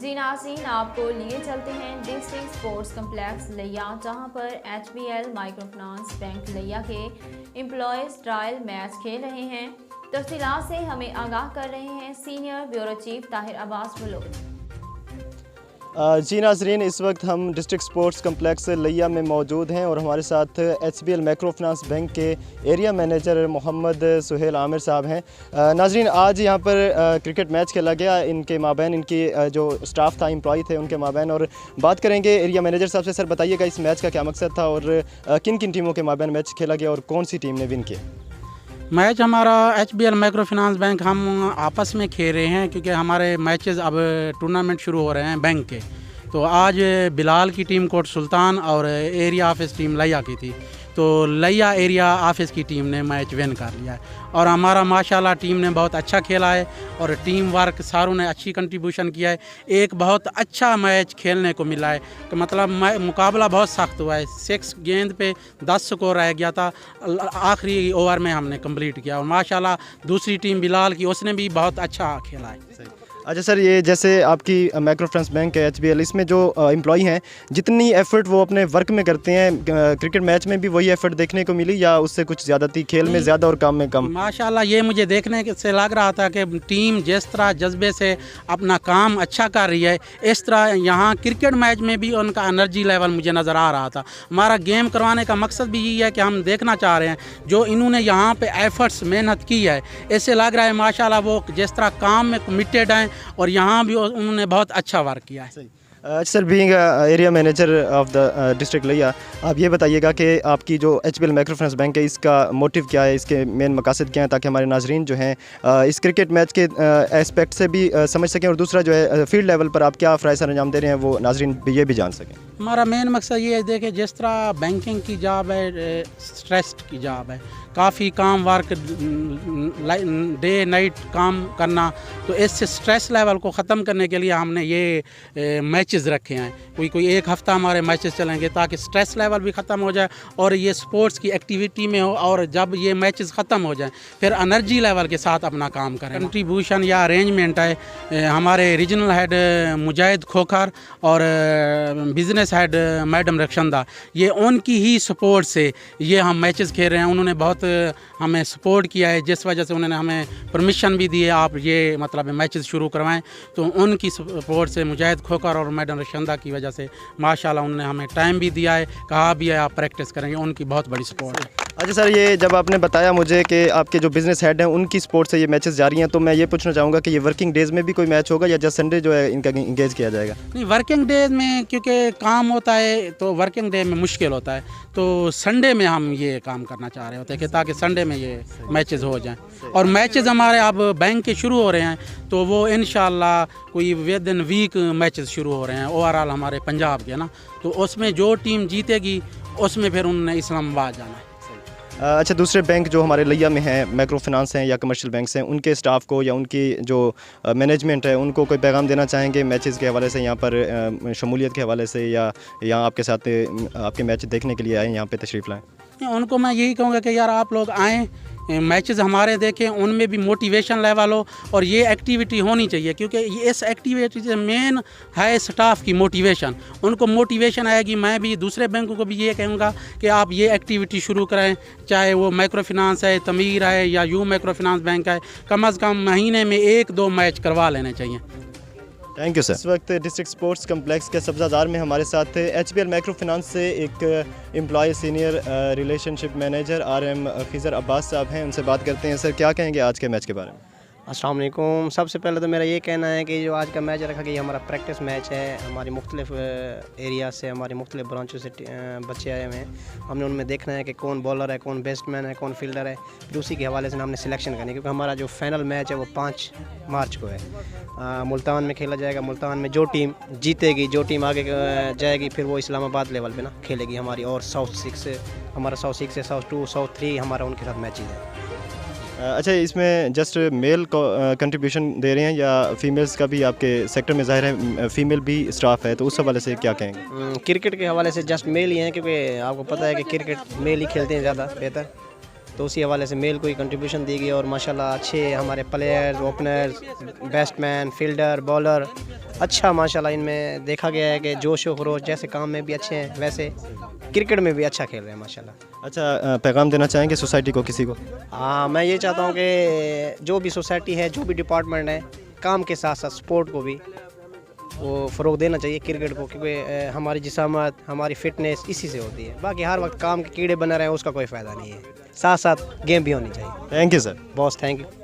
जी नाज़रीन, आपको लिए चलते हैं डिस्ट्रिक्ट स्पोर्ट्स कम्प्लेक्स लिया, जहां पर HBL माइक्रो फाइनेंस बैंक लिया के एम्प्लॉयज़ ट्रायल मैच खेल रहे हैं। तफसीलात से हमें आगाह कर रहे हैं senior bureau chief Tahir Abbas Baloch. जी नाज़रीन, इस वक्त हम डिस्ट्रिक्ट स्पोर्ट्स कम्प्लेक्स लिया में मौजूद हैं और हमारे साथ HBL माइक्रो फाइनेंस बैंक के एरिया मैनेजर मोहम्मद सुहेल आमिर साहब हैं। नाज़रीन, आज यहाँ पर क्रिकेट मैच खेला गया इनके माबैन, इनकी जो स्टाफ था, एम्प्लॉय थे, उनके माबैन। और बात करेंगे एरिया मैनेजर साहब से। सर बताइएगा इस मैच का क्या मकसद था और किन किन टीमों के माबैन मैच खेला गया और कौन सी टीम ने विन किया? मैच हमारा HBL माइक्रो फाइनेंस बैंक हम आपस में खेल रहे हैं क्योंकि हमारे मैचेस अब टूर्नामेंट शुरू हो रहे हैं बैंक के। तो आज बिलाल की टीम कोट सुल्तान और एरिया ऑफिस टीम लिया की थी, तो लिया एरिया ऑफिस की टीम ने मैच विन कर लिया है। और हमारा माशाल्लाह टीम ने बहुत अच्छा खेला है और टीम वर्क सारों ने अच्छी कंट्रीब्यूशन किया है। एक बहुत अच्छा मैच खेलने को मिला है कि मतलब मुकाबला बहुत सख्त हुआ है। 6 गेंद पे 10 स्कोर रह गया था, आखिरी ओवर में हमने कंप्लीट किया। और माशाल्लाह दूसरी टीम बिलाल की, उसने भी बहुत अच्छा खेला है। अच्छा सर, ये जैसे आपकी माइक्रो फाइनेंस बैंक है HBL, इसमें जो एम्प्लॉय हैं जितनी एफर्ट वो अपने वर्क में करते हैं, क्रिकेट मैच में भी वही एफर्ट देखने को मिली या उससे कुछ ज़्यादा थी? खेल में ज़्यादा और काम में कम? माशाल्लाह ये मुझे देखने से लग रहा था कि टीम जिस तरह जज्बे से अपना काम अच्छा कर रही है, इस तरह यहाँ क्रिकेट मैच में भी उनका एनर्जी लेवल मुझे नज़र आ रहा था। हमारा गेम करवाने का मकसद भी यही है कि हम देखना चाह रहे हैं जो इन्होंने यहाँ पे एफर्ट्स मेहनत की है, इससे लग रहा है माशाल्लाह वो जिस तरह काम में कमिटेड हैं और यहाँ भी उन्होंने बहुत अच्छा वर्क किया है। Sir, being area manager of the district लिया, आप ये बताइएगा कि आपकी जो HBL माइक्रो फाइनेंस बैंक है इसका मोटिव क्या है, इसके मेन मकासद क्या है, ताकि हमारे नाजरीन जो हैं इस क्रिकेट मैच के एस्पेक्ट से भी समझ सकें और दूसरा जो है फील्ड लेवल पर आप क्या फ़राइज़ अंजाम दे रहे हैं वो नाजरीन भी ये भी जान सकें। हमारा मेन मकसद ये है, देखिए जिस तरह बैंकिंग की जॉब है, स्ट्रेस की जॉब है, काफ़ी काम वर्क डे नाइट काम करना, तो इससे स्ट्रेस लेवल को ख़त्म करने के लिए हमने ये मैचेस रखे हैं। कोई एक हफ़्ता हमारे मैचेस चलेंगे ताकि स्ट्रेस लेवल भी ख़त्म हो जाए और ये स्पोर्ट्स की एक्टिविटी में हो, और जब ये मैचेस ख़त्म हो जाए फिर एनर्जी लेवल के साथ अपना काम करें। कंट्रीब्यूशन या अरेंजमेंट है हमारे रीजनल हेड मुजाहिद खोखर और बिज़नेस हेड मैडम रक्षंदा, ये उनकी ही सपोर्ट से ये हम मैचेस खेल रहे हैं। उन्होंने बहुत हमें सपोर्ट किया है, जिस वजह से उन्होंने हमें परमिशन भी दी है आप ये मतलब मैचेस शुरू करवाएं। तो उनकी सपोर्ट से मुजाहिद खोखर और मैडम रक्षंदा की वजह से माशाल्लाह उन्होंने हमें टाइम भी दिया है, कहा भी है आप प्रैक्टिस करेंगे, उनकी बहुत बड़ी सपोर्ट है। अच्छा सर, ये जब आपने बताया मुझे कि आपके जो बिज़नेस हेड हैं उनकी सपोर्ट से ये मैचेस जारी हैं, तो मैं ये पूछना चाहूँगा कि ये वर्किंग डेज़ में भी कोई मैच होगा या जस्ट संडे जो है इनका इंगेज किया जाएगा? नहीं, वर्किंग डेज में क्योंकि काम होता है तो वर्किंग डे में मुश्किल होता है, तो संडे में हम ये काम करना चाह रहे होते हैं कि ताकि संडे में ये मैचेस हो जाएं। और मैचेस हमारे अब बैंक के शुरू हो रहे हैं, तो वो इंशाल्लाह कोई विद इन वीक मैचेस शुरू हो रहे हैं ओवरऑल हमारे पंजाब के ना, तो उसमें जो टीम जीतेगी उसमें फिर उन्होंने इस्लामाबाद जाना है। अच्छा, दूसरे बैंक जो हमारे लिया में हैं, माइक्रो फाइनेंस हैं या कमर्शियल बैंक्स हैं, उनके स्टाफ को या उनकी जो मैनेजमेंट है उनको कोई पैगाम देना चाहेंगे मैचेस के हवाले से, यहाँ पर शमूलियत के हवाले से, या यहाँ आपके साथ आपके मैच देखने के लिए आए, यहाँ पे तशरीफ़ लाएँ? उनको मैं यही कहूँगा कि यार आप लोग आएँ, मैचेस हमारे देखें, उनमें भी मोटिवेशन लेवल हो और ये एक्टिविटी होनी चाहिए क्योंकि इस एक्टिविटी से मेन है स्टाफ की मोटिवेशन। उनको मोटिवेशन आएगी। मैं भी दूसरे बैंकों को भी ये कहूँगा कि आप ये एक्टिविटी शुरू करें, चाहे वो माइक्रो फाइनेंस है, तमीर है या यू माइक्रो फाइनेंस बैंक है, कम अज़ कम महीने में 1-2 मैच करवा लेने चाहिए। Thank you sir. इस वक्त डिस्ट्रिक्ट स्पोर्ट्स कम्प्लेक्स के सब्ज़ादार में हमारे साथ HBL माइक्रो फाइनेंस से एक employ senior relationship manager RM Khizar Abbas sahab हैं, उनसे बात करते हैं। सर, क्या कहेंगे आज के मैच के बारे में? अस्सलाम वालेकुम। सबसे पहले तो मेरा ये कहना है कि जो आज का मैच रखा गया हमारा प्रैक्टिस मैच है, हमारी मुख्तलिफ एरिया से, हमारी मुख्तलिफ ब्रांचों से बच्चे आए हुए हैं। हमने उनमें देखना है कि कौन बॉलर है, कौन बैट्समैन है, कौन फील्डर है, फिर उसी के हवाले से हमने सिलेक्शन करनी है क्योंकि हमारा जो फाइनल मैच है वो 5 मार्च को है। मुल्तान में खेला जाएगा। मुल्तान में जो टीम जीतेगी, जो टीम आगे जाएगी, फिर वो इस्लामाबाद लेवल पे ना खेलेगी हमारी। और साउथ 6 हमारा साउथ 6 से साउथ 2 साउथ 3 हमारा उनके साथ मैचेज है। अच्छा, इसमें जस्ट मेल कंट्रीब्यूशन दे रहे हैं या फीमेल्स का भी आपके सेक्टर में ज़ाहिर है फीमेल भी स्टाफ है, तो उस हवाले से क्या कहेंगे? क्रिकेट के हवाले से जस्ट मेल ही हैं क्योंकि आपको पता है कि क्रिकेट मेल ही खेलते हैं ज़्यादा बेहतर, तो تو اسی حوالے سے میل کو ہی کنٹریبیوشن دی گئی اور ماشاءاللہ اچھے ہمارے پلیئرز، اوپنرز، بیسٹ مین، فیلڈر، بالر اچھا ماشاءاللہ ان میں دیکھا گیا ہے کہ جوش و خروش جیسے کام میں بھی اچھے ہیں ویسے کرکٹ میں بھی اچھا کھیل رہے ہیں ماشاءاللہ۔ اچھا، پیغام دینا چاہیں گے سوسائٹی کو کسی کو؟ ہاں، میں یہ چاہتا ہوں کہ جو بھی سوسائٹی ہے، جو بھی ڈپارٹمنٹ ہے، کام کے ساتھ ساتھ سپورٹ کو بھی وہ فروغ دینا چاہیے کرکٹ کو، کیونکہ ہماری جسامت، ہماری فٹنس اسی سے ہوتی ہے۔ باقی ہر وقت کام کے کیڑے بنے رہے ہیں اس کا کوئی فائدہ نہیں ہے، ساتھ ساتھ گیم بھی ہونی چاہیے۔ Thank you sir. Boss thank you.